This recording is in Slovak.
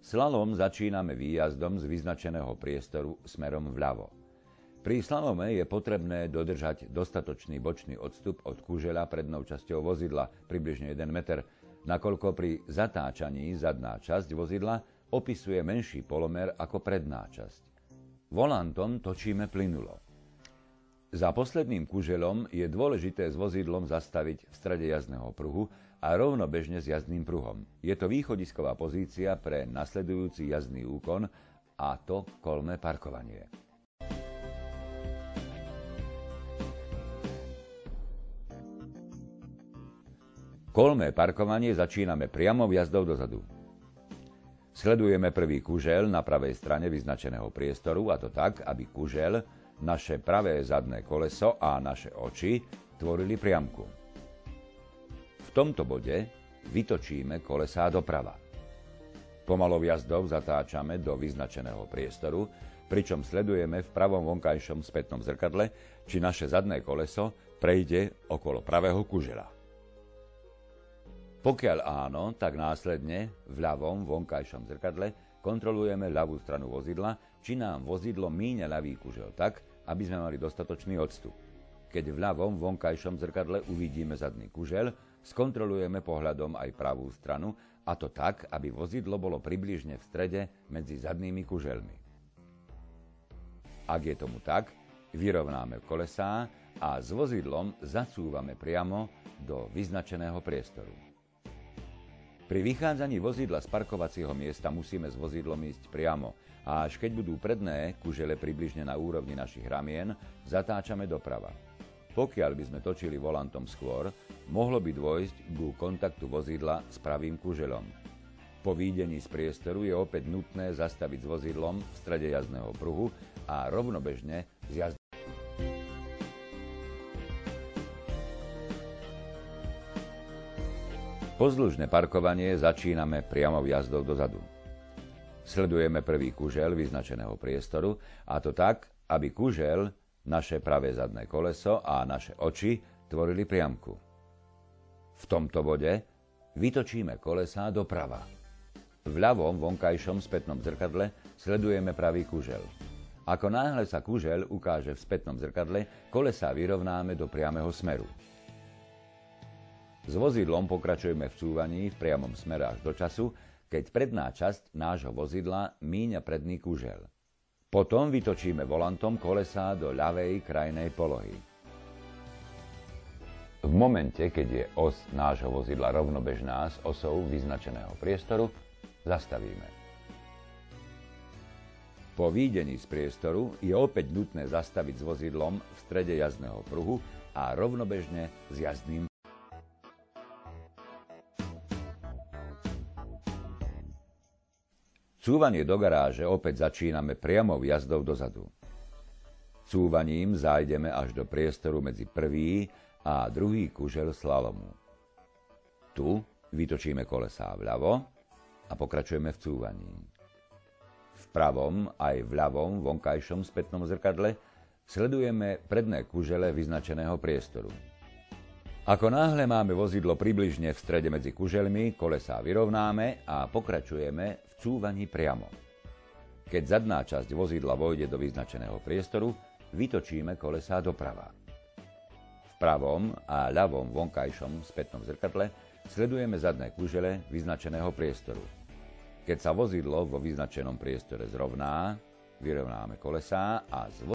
Slalom začíname výjazdom z vyznačeného priestoru smerom vľavo. Pri slalome je potrebné dodržať dostatočný bočný odstup od kužeľa prednou časťou vozidla, približne 1 meter, nakoľko pri zatáčaní zadná časť vozidla opisuje menší polomer ako predná časť. Volantom točíme plynulo. Za posledným kužeľom je dôležité s vozidlom zastaviť v strede jazdného pruhu a rovnobežne s jazdným pruhom. Je to východisková pozícia pre nasledujúci jazdný úkon, a to kolmé parkovanie. Kolmé parkovanie začíname priamo jazdou dozadu. Sledujeme prvý kužeľ na pravej strane vyznačeného priestoru, a to tak, aby kužeľ, naše pravé zadné koleso a naše oči tvorili priamku. V tomto bode vytočíme kolesá doprava. Pomalou jazdou zatáčame do vyznačeného priestoru, pričom sledujeme v pravom vonkajšom spätnom zrkadle, či naše zadné koleso prejde okolo pravého kužeľa. Pokiaľ áno, tak následne v ľavom vonkajšom zrkadle kontrolujeme ľavú stranu vozidla, či nám vozidlo míňa ľavý kužeľ tak, aby sme mali dostatočný odstup. Keď v ľavom vonkajšom zrkadle uvidíme zadný kužeľ, skontrolujeme pohľadom aj pravú stranu, a to tak, aby vozidlo bolo približne v strede medzi zadnými kužeľmi. Ak je tomu tak, vyrovnáme kolesá a s vozidlom zacúvame priamo do vyznačeného priestoru. Pri vychádzaní vozidla z parkovacieho miesta musíme s vozidlom ísť priamo a až keď budú predné kužele približne na úrovni našich ramien, zatáčame doprava. Pokiaľ by sme točili volantom skôr, mohlo by dôjsť ku kontaktu vozidla s pravým kuželom. Po výjdení z priestoru je opäť nutné zastaviť s vozidlom v strede jazdného pruhu a rovnobežne s jazdným. Pozdĺžne parkovanie začíname priamo jazdou dozadu. Sledujeme prvý kužeľ vyznačeného priestoru, a to tak, aby kužeľ, naše pravé zadné koleso a naše oči tvorili priamku. V tomto bode vytočíme kolesá doprava. V ľavom vonkajšom spätnom zrkadle sledujeme pravý kužeľ. Ako náhle sa kužeľ ukáže v spätnom zrkadle, kolesá vyrovnáme do priameho smeru. S vozidlom pokračujeme v cúvaní v priamom smere až do času, keď predná časť nášho vozidla míňa predný kužeľ. Potom vytočíme volantom kolesá do ľavej krajnej polohy. V momente, keď je os nášho vozidla rovnobežná s osou vyznačeného priestoru, zastavíme. Po výjdení z priestoru je opäť nutné zastaviť s vozidlom v strede jazdného pruhu a rovnobežne s jazdným. Cúvanie do garáže opäť začíname priamou jazdou dozadu. Cúvaním zájdeme až do priestoru medzi prvý a druhý kužeľ slalomu. Tu vytočíme kolesá vľavo a pokračujeme v cúvaní. V pravom aj v ľavom vonkajšom spätnom zrkadle sledujeme predné kužele vyznačeného priestoru. Ako náhle máme vozidlo približne v strede medzi kužeľmi, kolesá vyrovnáme a pokračujeme v cúvaní priamo. Keď zadná časť vozidla vojde do vyznačeného priestoru, vytočíme kolesá doprava. V pravom a ľavom vonkajšom spätnom zrkadle sledujeme zadné kužele vyznačeného priestoru. Keď sa vozidlo vo vyznačenom priestore zrovná, vyrovnáme kolesá a